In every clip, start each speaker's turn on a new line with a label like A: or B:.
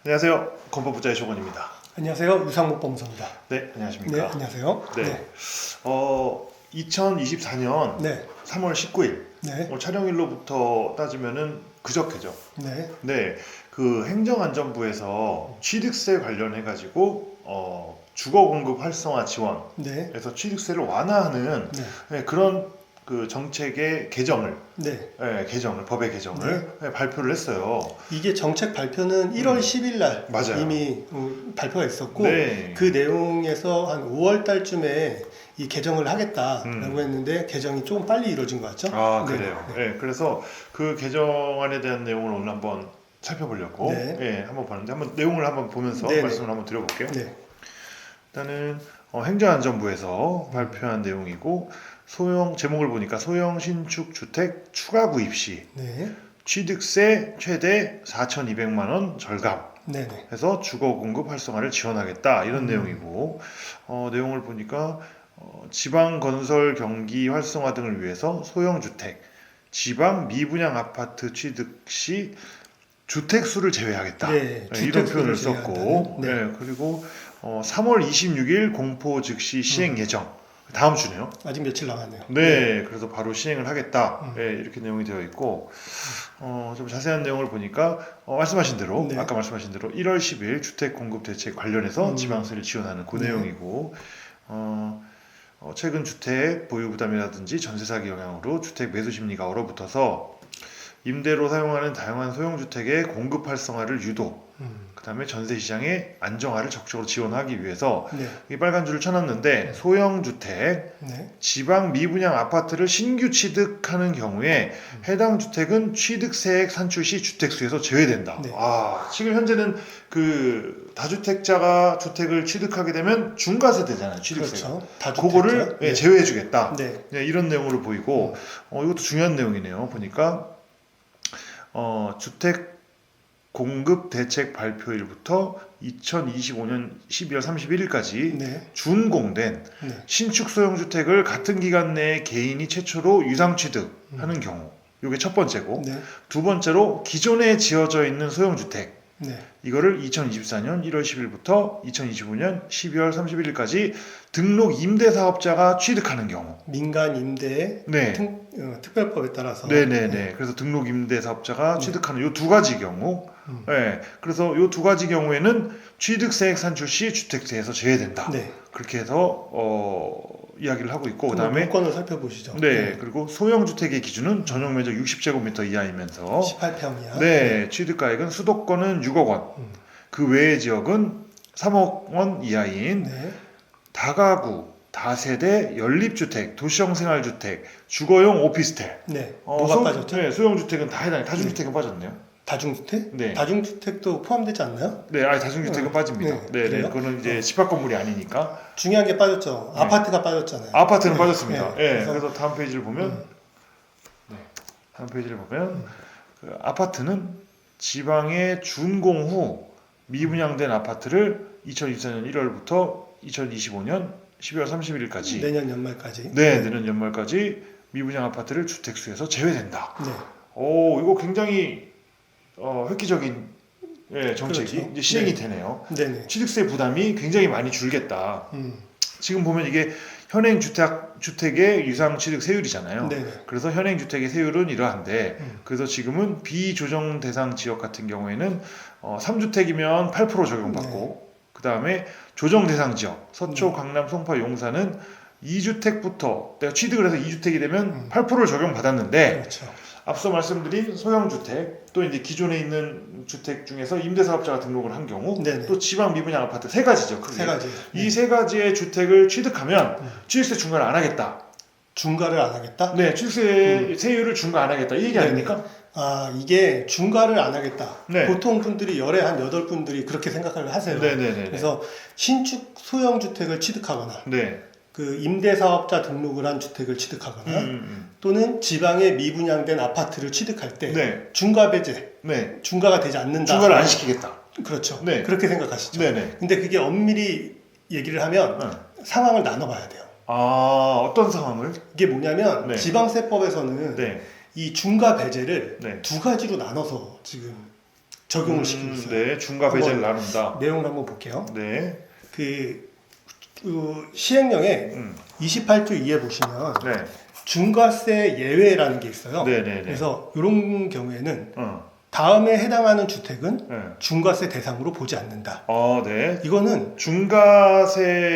A: 안녕하세요. 건법부자의 조건입니다.
B: 안녕하세요. 유상목 법무사입니다.
A: 네, 안녕하십니까.
B: 네, 안녕하세요.
A: 네. 2024년
B: 네,
A: 3월 19일
B: 네,
A: 촬영일로부터 따지면은 그저께죠.
B: 네,
A: 네, 그 행정안전부에서 취득세 관련해 가지고 주거 공급 활성화 지원에서
B: 네,
A: 취득세를 완화하는
B: 네,
A: 그런 그 정책의 개정을
B: 네.
A: 법의 개정을 발표를 했어요.
B: 이게 정책 발표는 1월 10일 날
A: 맞아요.
B: 이미 발표가 있었고
A: 네.
B: 그 내용에서 한 5월 달쯤에 이 개정을 하겠다라고
A: 음.
B: 했는데 개정이 조금 빨리 이루어진 것 같죠?
A: 아,
B: 네,
A: 그래요. 네, 그래서 그 개정안에 대한 내용을 오늘 한번 살펴보려고
B: 네.
A: 한번 봤는데 한번 내용을 한번 보면서
B: 네,
A: 말씀을 한번 드려볼게요.
B: 네,
A: 일단은 행정안전부에서 발표한 내용이고 제목을 보니까 소형 신축 주택 추가 구입 시
B: 네,
A: 취득세 최대 4,200만 원 절감
B: 네, 네,
A: 해서 주거 공급 활성화를 지원하겠다 이런 내용이고 내용을 보니까 지방 건설 경기 활성화 등을 위해서 소형 주택, 지방 미분양 아파트 취득 시 주택 수를 제외하겠다.
B: 네,
A: 이런
B: 주택
A: 표현을
B: 수를
A: 썼고,
B: 제외한다는, 네.
A: 그리고 3월 26일 공포 즉시 시행 예정. 다음 주네요.
B: 아직 며칠 남았네요.
A: 네, 그래서 바로 시행을 하겠다.
B: 음.
A: 이렇게 내용이 되어 있고, 좀 자세한 내용을 보니까 말씀하신 대로
B: 네.
A: 아까 말씀하신 대로 1월 10일 주택 공급 대책 관련해서
B: 음.
A: 지방세를 지원하는 그
B: 네.
A: 내용이고, 최근 주택 보유 부담이라든지 전세 사기 영향으로 주택 매수 심리가 얼어붙어서 임대로 사용하는 다양한 소형 주택의 공급 활성화를 유도, 그다음에 전세 시장의 안정화를 적극적으로 지원하기 위해서
B: 네,
A: 이 빨간 줄을 쳐놨는데 소형 주택,
B: 네,
A: 지방 미분양 아파트를 신규 취득하는 경우에 해당 주택은 취득세액 산출 시 주택수에서 제외된다.
B: 네.
A: 지금 현재는 그 다주택자가 주택을 취득하게 되면 중과세되잖아요. 취득세가.
B: 그렇죠. 다
A: 그거를
B: 주택자. 네.
A: 제외해주겠다.
B: 네,
A: 이런 내용으로 보이고 이것도 중요한 내용이네요. 보니까 주택 공급 대책 발표일부터 2025년 12월 31일까지
B: 네,
A: 준공된
B: 네,
A: 신축 소형 주택을 같은 기간 내에 개인이 최초로 유상 취득하는 경우, 이게 첫 번째고,
B: 네,
A: 두 번째로 기존에 지어져 있는 소형 주택,
B: 네.
A: 이거를 2024년 1월 10일부터 2025년 12월 31일까지 등록 임대사업자가 취득하는 경우.
B: 민간 임대
A: 네.
B: 특별법에 따라서
A: 네네네. 그래서 등록 임대사업자가 취득하는 이 두 가지 경우.
B: 음.
A: 네. 그래서 이 두 가지 경우에는 취득세액 산출 시 주택세에서 제외된다.
B: 네.
A: 그렇게 해서 이야기를 하고 있고, 그다음에
B: 요건을 살펴보시죠.
A: 네. 그리고 소형 주택의 기준은 전용 면적 60제곱미터 이하이면서
B: 18평 이하.
A: 네, 취득가액은 수도권은 6억 원, 그 외의 지역은 3억 원 이하인
B: 네.
A: 다가구, 다세대, 연립주택, 도시형 생활주택, 주거용 오피스텔.
B: 네. 뭐가 빠졌죠?
A: 네, 소형주택은 다 해당해. 다중주택은 빠졌네요.
B: 다중주택?
A: 네.
B: 다중주택도 포함되지 않나요?
A: 네, 아니 다중주택은 빠집니다.
B: 네,
A: 네, 네,
B: 그래요?
A: 그거는 이제 집합 건물이 아니니까.
B: 중요한 게 빠졌죠. 아파트가 빠졌잖아요.
A: 아파트는
B: 네.
A: 빠졌습니다.
B: 네.
A: 네, 그래서 다음 페이지를 보면, 다음 페이지를 보면 그 아파트는 지방에 준공 후 미분양된 아파트를 2024년 1월부터 2025년 12월 31일까지
B: 내년 연말까지.
A: 내년 연말까지 미분양 아파트를 주택수에서 제외된다.
B: 네.
A: 이거 굉장히 획기적인 정책이
B: 그렇죠.
A: 이제 시행이
B: 네.
A: 되네요.
B: 네네.
A: 취득세 부담이 굉장히 많이 줄겠다.
B: 음.
A: 지금 보면 이게 현행 주택의 유상 취득 세율이잖아요.
B: 네네.
A: 그래서 현행 주택의 세율은 이러한데, 그래서 지금은 비조정 대상 지역 같은 경우에는 3주택이면 8% 적용받고, 그 다음에 조정 대상 지역, 서초, 강남, 송파, 용산은 2주택부터 내가 취득을 해서 2주택이 되면 8%를 적용받았는데,
B: 그렇죠.
A: 앞서 말씀드린 소형주택, 또 이제 기존에 있는 주택 중에서 임대사업자가 등록을 한 경우,
B: 네네.
A: 또 지방 미분양 아파트 세 가지죠. 크게.
B: 세 가지.
A: 이 세 가지의 주택을 취득하면 취득세 중과를 안 하겠다.
B: 중과를 안 하겠다?
A: 네, 취득세 세율을 중과 안 하겠다. 이 얘기
B: 네네.
A: 아닙니까?
B: 이게 중과를 안 하겠다.
A: 네.
B: 보통 분들이 열에 한 8분들이 그렇게 생각을 하세요.
A: 네네네.
B: 그래서 신축 소형 주택을 취득하거나
A: 네.
B: 그 임대사업자 등록을 한 주택을 취득하거나 또는 지방에 미분양된 아파트를 취득할 때
A: 네.
B: 중과 배제,
A: 네.
B: 중과가 되지 않는다.
A: 중과를 안 시키겠다.
B: 그렇죠.
A: 네.
B: 그렇게 생각하시죠.
A: 네네.
B: 근데 그게 엄밀히 얘기를 하면 상황을 나눠봐야 돼요.
A: 어떤 상황을?
B: 이게 뭐냐면
A: 네.
B: 지방세법에서는
A: 네.
B: 이 중과 배제를
A: 네.
B: 두 가지로 나눠서 지금 적용을 시키고 있어요.
A: 네, 중과 배제를 나눈다.
B: 내용을 한번 볼게요.
A: 네.
B: 그 시행령에 28조 2에 보시면
A: 네.
B: 중과세 예외라는 게 있어요.
A: 네네네.
B: 그래서 이런 경우에는
A: 어.
B: 다음에 해당하는 주택은
A: 네.
B: 중과세 대상으로 보지 않는다.
A: 네.
B: 이거는
A: 중과세에서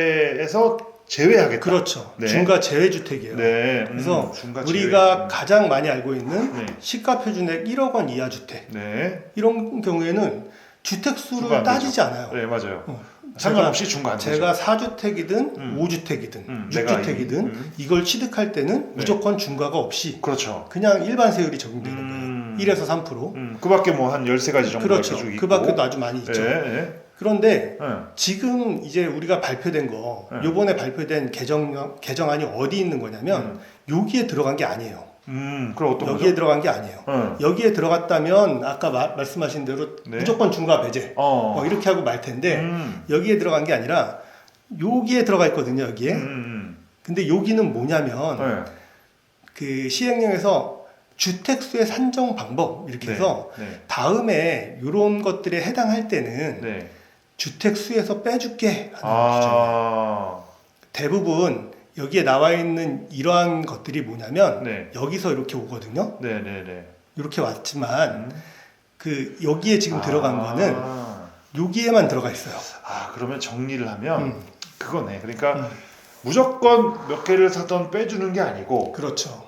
A: 제외하겠다.
B: 그렇죠.
A: 네.
B: 중과 제외 주택이에요.
A: 네.
B: 그래서
A: 중과
B: 우리가
A: 제외.
B: 가장 많이 알고 있는
A: 네.
B: 시가 표준액 1억 원 이하 주택
A: 네.
B: 이런 경우에는 주택
A: 중과
B: 수를
A: 안
B: 따지지 않아요.
A: 네, 맞아요.
B: 어.
A: 상관없이 중과 안 되죠.
B: 제가 4주택이든 5주택이든
A: 내가
B: 6주택이든 이걸 취득할 때는 무조건 중과가 없이
A: 그렇죠.
B: 그냥 일반 세율이 적용되는 거예요. 1에서 3%.
A: 그 밖에 뭐 한 13가지 정도
B: 그렇죠.
A: 쭉 있고.
B: 그 밖에도 아주 많이 있죠.
A: 네. 네.
B: 그런데
A: 네.
B: 지금 이제 우리가 발표된 거,
A: 네.
B: 요번에 발표된 개정안이 어디 있는 거냐면 여기에 들어간 게 아니에요.
A: 그럼 어떤
B: 여기에
A: 거죠?
B: 들어간 게 아니에요. 여기에 들어갔다면 아까 말씀하신 대로
A: 네.
B: 무조건 중과 배제 이렇게 하고 말 텐데 여기에 들어간 게 아니라 여기에 들어가 있거든요. 여기에. 근데 여기는 뭐냐면
A: 네.
B: 그 시행령에서 주택수의 산정 방법 이렇게 해서
A: 네.
B: 다음에 이런 것들에 해당할 때는
A: 네.
B: 주택수에서 빼줄게 하는 기준이에요. 대부분 여기에 나와 있는 이러한 것들이 뭐냐면
A: 네.
B: 여기서 이렇게 오거든요.
A: 네, 네, 네.
B: 이렇게 왔지만 그 여기에 지금 들어간 거는 여기에만 들어가 있어요.
A: 그러면 정리를 하면 그거네. 그러니까 무조건 몇 개를 사던 빼주는 게 아니고
B: 그렇죠.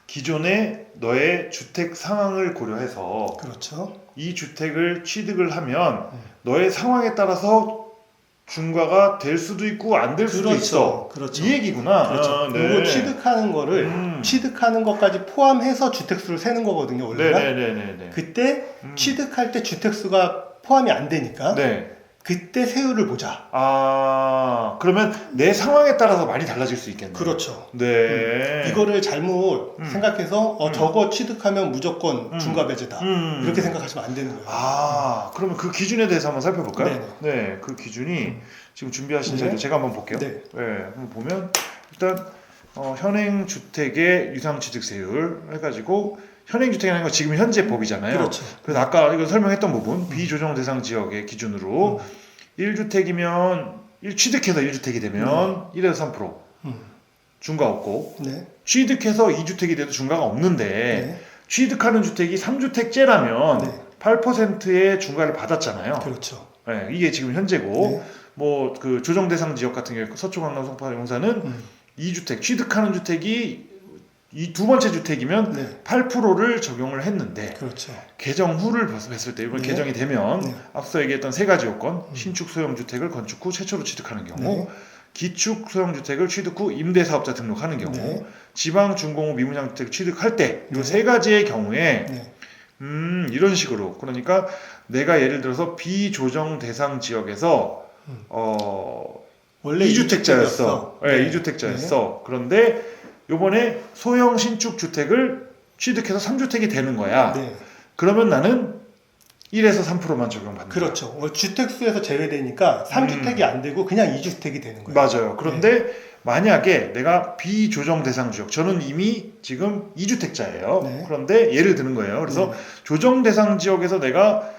A: 기존에 너의 주택 상황을 고려해서
B: 그렇죠.
A: 이 주택을 취득을 하면 너의 상황에 따라서 중과가 될 수도 있고 안 될 수도 있어.
B: 그렇죠.
A: 이 얘기구나.
B: 그렇죠.
A: 네.
B: 이거 취득하는 거를 취득하는 것까지 포함해서 주택수를 세는 거거든요. 원래가.
A: 네네네네.
B: 그때 취득할 때 주택수가 포함이 안 되니까
A: 네.
B: 그때 세율을 보자.
A: 그러면 내 상황에 따라서 많이 달라질 수 있겠네요.
B: 그렇죠.
A: 네.
B: 이거를 잘못 생각해서 저거 취득하면 무조건 중과 배제다. 이렇게 생각하시면 안 되는 거예요.
A: 그러면 그 기준에 대해서 한번 살펴볼까요?
B: 네네.
A: 네, 그 기준이 지금 준비하신
B: 네.
A: 자료 제가 한번 볼게요.
B: 네.
A: 한번 보면 일단 현행 주택의 유상 취득세율 해가지고 현행 주택이라는 건 지금 현재 법이잖아요.
B: 그렇죠.
A: 그래서 아까 이거 설명했던 부분 비조정 대상 지역의 기준으로 1주택이면 취득해서 1주택이 되면 1에서 3% 중과 없고
B: 네.
A: 취득해서 2주택이 돼도 중과가 없는데
B: 네.
A: 취득하는 주택이 3주택제라면
B: 네.
A: 8%의 중과를 받았잖아요.
B: 그렇죠.
A: 네, 이게 지금 현재고
B: 네.
A: 뭐 그 조정 대상 지역 같은 경우 서초 강남 송파 용사는 2주택 취득하는 주택이 이 두 번째 주택이면
B: 네.
A: 8%를 적용을 했는데
B: 그렇죠.
A: 개정 후를 봤을 때 이번
B: 네.
A: 개정이 되면
B: 네.
A: 앞서 얘기했던 세 가지 요건 신축 소형 주택을 건축 후 최초로 취득하는 경우
B: 네.
A: 기축 소형 주택을 취득 후 임대사업자 등록하는 경우
B: 네.
A: 지방 준공후 미분양 주택 취득할 때 이
B: 네.
A: 세 가지의 경우에
B: 네.
A: 이런 식으로 그러니까 내가 예를 들어서 비조정 대상 지역에서
B: 원래
A: 2주택자였어.
B: 네.
A: 2주택자였어. 그런데 요번에 소형 신축 주택을 취득해서 3주택이 되는 거야.
B: 네.
A: 그러면 나는 1에서 3%만 적용받는 거야.
B: 그렇죠. 주택수에서 제외되니까 3주택이 안 되고 그냥 2주택이 되는 거예요.
A: 맞아요. 그런데 만약에 내가 비조정 대상 지역, 저는 이미 지금 2주택자예요.
B: 네.
A: 그런데 예를 드는 거예요. 그래서 조정 대상 지역에서 내가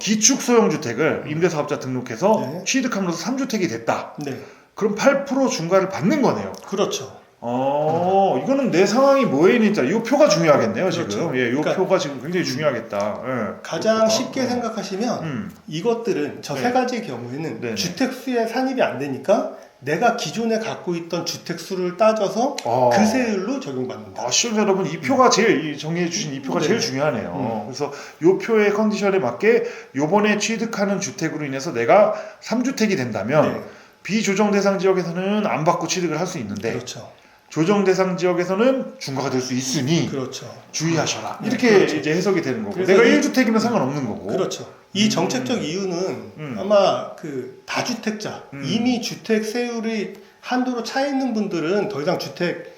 A: 기축 소형 주택을 임대사업자 등록해서
B: 네.
A: 취득함으로써 3주택이 됐다.
B: 네.
A: 그럼 8% 중과를 받는 거네요.
B: 그렇죠.
A: 이거는 내 상황이 뭐에 있는지, 이 표가 중요하겠네요,
B: 그렇죠.
A: 지금. 이
B: 그러니까
A: 표가 지금 굉장히 중요하겠다.
B: 가장
A: 표가.
B: 쉽게 생각하시면 이것들은 저 세 가지의 경우에는
A: 네네.
B: 주택수에 산입이 안 되니까 내가 기존에 갖고 있던 주택수를 따져서 그 세율로 적용받는다.
A: 시청자 여러분, 이 표가 제일, 정리해 주신 이 표가
B: 네.
A: 제일 중요하네요. 그래서 이 표의 컨디션에 맞게 요번에 취득하는 주택으로 인해서 내가 3주택이 된다면
B: 네.
A: 비조정 대상 지역에서는 안 받고 취득을 할 수 있는데
B: 그렇죠.
A: 조정 대상 지역에서는 중과가 될 수 있으니
B: 그렇죠.
A: 주의하셔라.
B: 네,
A: 이렇게
B: 그렇죠.
A: 이제 해석이 되는 거고.
B: 그래서
A: 내가 1주택이면 상관없는 거고.
B: 그렇죠. 이 정책적 이유는 아마 그 다주택자 이미 주택 세율이 한도로 차 있는 분들은 더 이상 주택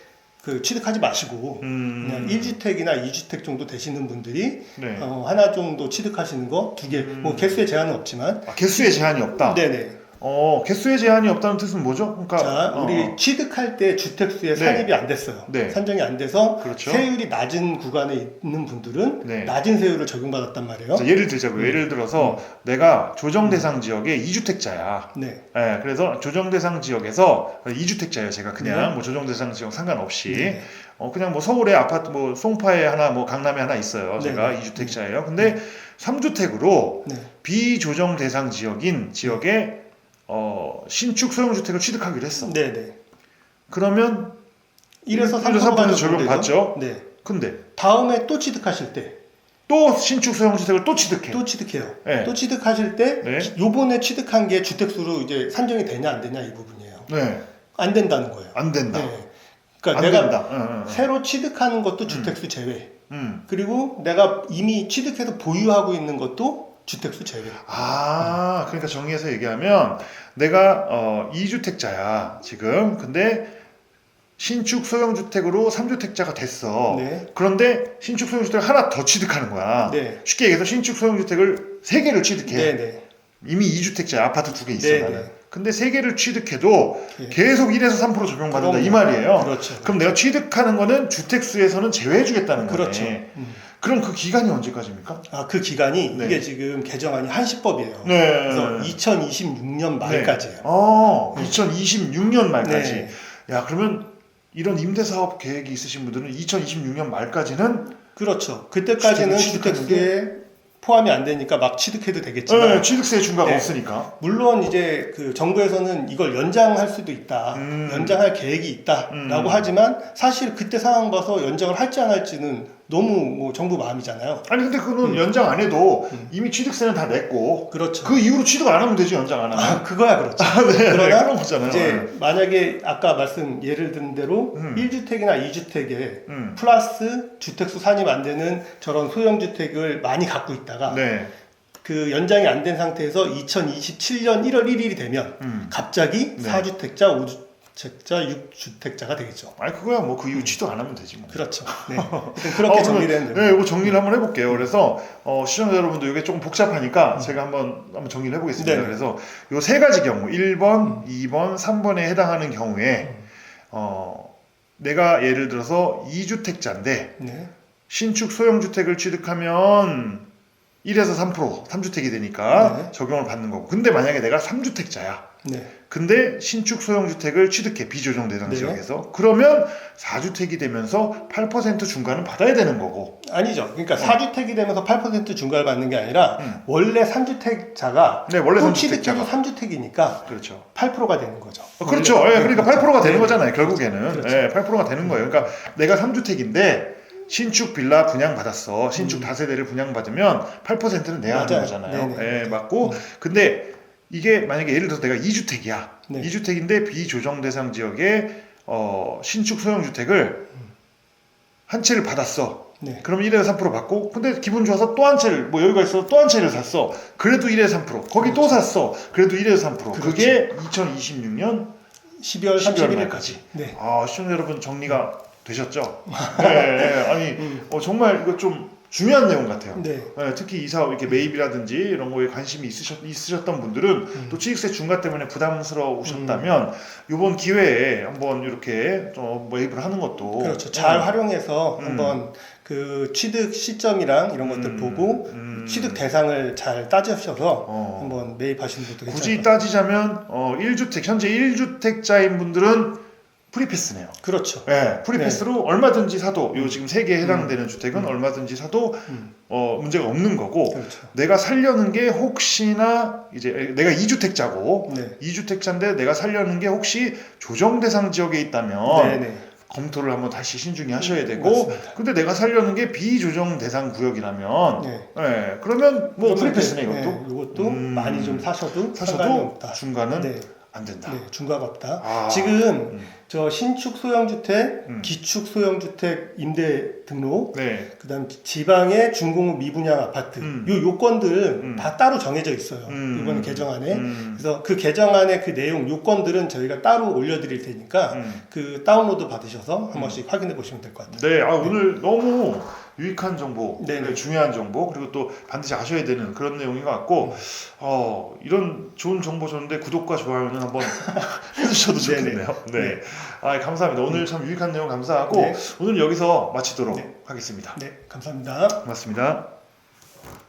B: 취득하지 마시고 그냥 1주택이나 2주택 정도 되시는 분들이
A: 네.
B: 하나 정도 취득하시는 거 2개 뭐 개수에 제한은 없지만
A: 개수에 제한이 없다.
B: 네네
A: 개수의 제한이 없다는 뜻은 뭐죠? 그러니까
B: 자, 우리 취득할 때 주택수에 산입이 안 됐어요.
A: 네.
B: 산정이 안 돼서
A: 그렇죠.
B: 세율이 낮은 구간에 있는 분들은
A: 네.
B: 낮은 세율을 적용받았단 말이에요.
A: 자, 예를 들자고요. 예를 들어서 내가 조정 대상 지역의 2주택자야.
B: 네.
A: 예, 그래서 조정 대상 지역에서 2주택자예요. 제가 그냥
B: 네.
A: 뭐 조정 대상 지역 상관없이
B: 네.
A: 그냥 뭐 서울에 아파트 뭐 송파에 하나 뭐 강남에 하나 있어요. 제가
B: 네.
A: 2주택자예요. 근데 3주택으로
B: 네.
A: 비조정 대상 지역인 지역에 신축 소형 주택을 취득하기로 했어.
B: 네, 네.
A: 그러면
B: 1에서
A: 3% 적용받죠.
B: 네.
A: 근데
B: 다음에 또 취득하실 때
A: 또 신축 소형 주택을 또 취득해.
B: 또 취득해요.
A: 네.
B: 또 취득하실 때
A: 네.
B: 요번에 취득한 게 주택수로 이제 산정이 되냐 안 되냐 이 부분이에요.
A: 네.
B: 안 된다는 거예요.
A: 안 된다.
B: 네. 그러니까
A: 안
B: 내가
A: 된다. 응.
B: 새로 취득하는 것도 주택수 제외.
A: 음.
B: 그리고 내가 이미 취득해서 보유하고 있는 것도 주택수 제외.
A: 그러니까 정리해서 얘기하면 내가 2주택자야 지금. 근데 신축 소형주택으로 3주택자가 됐어.
B: 네.
A: 그런데 신축 소형주택을 하나 더 취득하는 거야.
B: 네.
A: 쉽게 얘기해서 신축 소형주택을 3개를 취득해.
B: 네, 네.
A: 이미 2주택자야. 아파트 2개 있어.
B: 네,
A: 나는.
B: 네.
A: 근데 3개를 취득해도
B: 예.
A: 계속 1에서 3% 적용받는다
B: 그럼요.
A: 이 말이에요.
B: 그렇죠.
A: 그럼 내가 취득하는 거는 주택수에서는 제외해주겠다는 거네.
B: 그렇죠.
A: 그럼 그 기간이 언제까지입니까?
B: 그 기간이
A: 네.
B: 이게 지금 개정안이 한시법이에요.
A: 네.
B: 그래서 2026년 말까지예요.
A: 2026년 말까지.
B: 네.
A: 야, 그러면 이런 임대사업 계획이 있으신 분들은 2026년 말까지는
B: 그렇죠. 그때까지는
A: 주택을
B: 주택수에 포함이 안 되니까 막 취득해도 되겠지만
A: 취득세 중과가
B: 네.
A: 없으니까.
B: 물론 이제 그 정부에서는 이걸 연장할 수도 있다, 연장할 계획이 있다라고 하지만 사실 그때 상황 봐서 연장을 할지 안 할지는 너무 뭐 정부 마음이잖아요.
A: 아니 근데 그건 연장 안 해도 이미 취득세는 다 냈고
B: 그렇죠.
A: 그 이후로 취득 안 하면 되지 연장 안 하면.
B: 그거야 그렇죠.
A: 네,
B: 그러나
A: 그런 거잖아요.
B: 이제 만약에 아까 예를 든 대로 1주택이나 2주택에 플러스 주택수 산입 안 되는 저런 소형주택을 많이 갖고 있다가
A: 네.
B: 그 연장이 안 된 상태에서 2027년 1월 1일이 되면 갑자기
A: 네.
B: 4주택자, 5주택자, 6주택자가 되겠죠.
A: 아니 그거야 뭐 그 이후 취득 안 하면 되지 뭐.
B: 그렇죠. 네. 일단 그렇게 정리되는
A: 네, 이거 정리를 한번 해볼게요. 그래서 시청자 여러분도 이게 조금 복잡하니까 제가 한번 정리를 해보겠습니다.
B: 네.
A: 그래서 요 세 가지 경우 1번, 2번, 3번에 해당하는 경우에 내가 예를 들어서 2주택자인데
B: 네.
A: 신축 소형주택을 취득하면 1에서 3주택이 되니까
B: 네.
A: 적용을 받는 거고. 근데 만약에 내가 3주택자야.
B: 네.
A: 근데 신축 소형주택을 취득해 비조정 대상
B: 네.
A: 지역에서 그러면 4주택이 되면서 8% 중과는 받아야 되는 거고.
B: 아니죠. 그러니까 4주택이 되면서 8% 중과를 받는 게 아니라 원래 3주택자가
A: 네, 원래
B: 또
A: 3주택자가.
B: 취득해서 3주택이니까
A: 그렇죠.
B: 8%가 되는 거죠.
A: 그렇죠.
B: 원래.
A: 예, 그러니까
B: 그렇죠.
A: 8%가 되는
B: 네.
A: 거잖아요. 결국에는.
B: 그렇죠.
A: 예, 8%가 되는 거예요. 그러니까 내가 3주택인데 신축 빌라 분양받았어. 신축 다세대를 분양받으면 8%는 내야 하는
B: 맞아요.
A: 거잖아요.
B: 네네.
A: 예, 맞고. 근데 이게 만약에 예를 들어서 내가 2주택이야.
B: 네.
A: 2주택인데 비조정 대상 지역에 신축 소형주택을 한 채를 받았어.
B: 네.
A: 그럼 1에서 3% 받고 근데 기분 좋아서 또 한 채를 뭐 여유가 있어서 또 한 채를 샀어. 그래도 1에서 3%. 거기 또 샀어. 그래도 1에서 3%.
B: 그렇죠.
A: 그게 2026년
B: 12월
A: 12월
B: 31일까지. 네.
A: 시청자 여러분 정리가 되셨죠? 네, 아니 정말 이거 좀 중요한 내용 같아요.
B: 네.
A: 네, 특히 이 사업 이렇게 매입이라든지 이런 거에 관심이 있으셨던 분들은 또 취득세 중과 때문에 부담스러우셨다면 이번 기회에 한번 이렇게 좀 매입을 하는 것도
B: 그렇죠. 잘 활용해서 한번 그 취득 시점이랑 이런 것들 보고 취득 대상을 잘 따지셔서 한번 매입하시는 것도 괜찮을
A: 굳이
B: 것 같아요.
A: 따지자면 1주택 현재 1주택자인 분들은 프리패스네요.
B: 그렇죠.
A: 네, 프리패스로 얼마든지 사도 요 지금 3개에 해당되는 주택은 얼마든지 사도 문제가 없는 거고
B: 그렇죠.
A: 내가 살려는 게 혹시나 이제 내가 2주택자고
B: 네.
A: 2주택자인데 내가 살려는 게 혹시 조정 대상 지역에 있다면
B: 네네.
A: 검토를 한번 다시 신중히 하셔야 되고
B: 맞습니다.
A: 근데 내가 살려는 게 비조정 대상 구역이라면
B: 네.
A: 그러면 뭐
B: 그러면
A: 프리패스네
B: 이제,
A: 이것도
B: 네, 이것도 많이 좀 사셔도 상관이 없다.
A: 중과는
B: 네.
A: 안 된다.
B: 네, 중과가 없다.
A: 아.
B: 지금 저 신축 소형주택,
A: 음.
B: 기축 소형주택 임대 등록,
A: 네.
B: 그다음 지방의 준공업 미분양 아파트, 요 요건들 다 따로 정해져 있어요. 이번 개정안에. 그래서 그 개정안의 그 내용 요건들은 저희가 따로 올려드릴 테니까 그 다운로드 받으셔서 한 번씩 확인해 보시면 될 것 같아요.
A: 네, 오늘 너무 유익한 정보,
B: 네네.
A: 중요한 정보, 그리고 또 반드시 아셔야 되는 그런 내용인 것 같고, 이런 좋은 정보 줬는데 구독과 좋아요는 한번 해주셔도 좋겠네요. 네.
B: 네.
A: 감사합니다. 오늘 참 유익한 내용 감사하고,
B: 네.
A: 오늘 여기서 마치도록
B: 네.
A: 하겠습니다.
B: 네, 감사합니다.
A: 고맙습니다.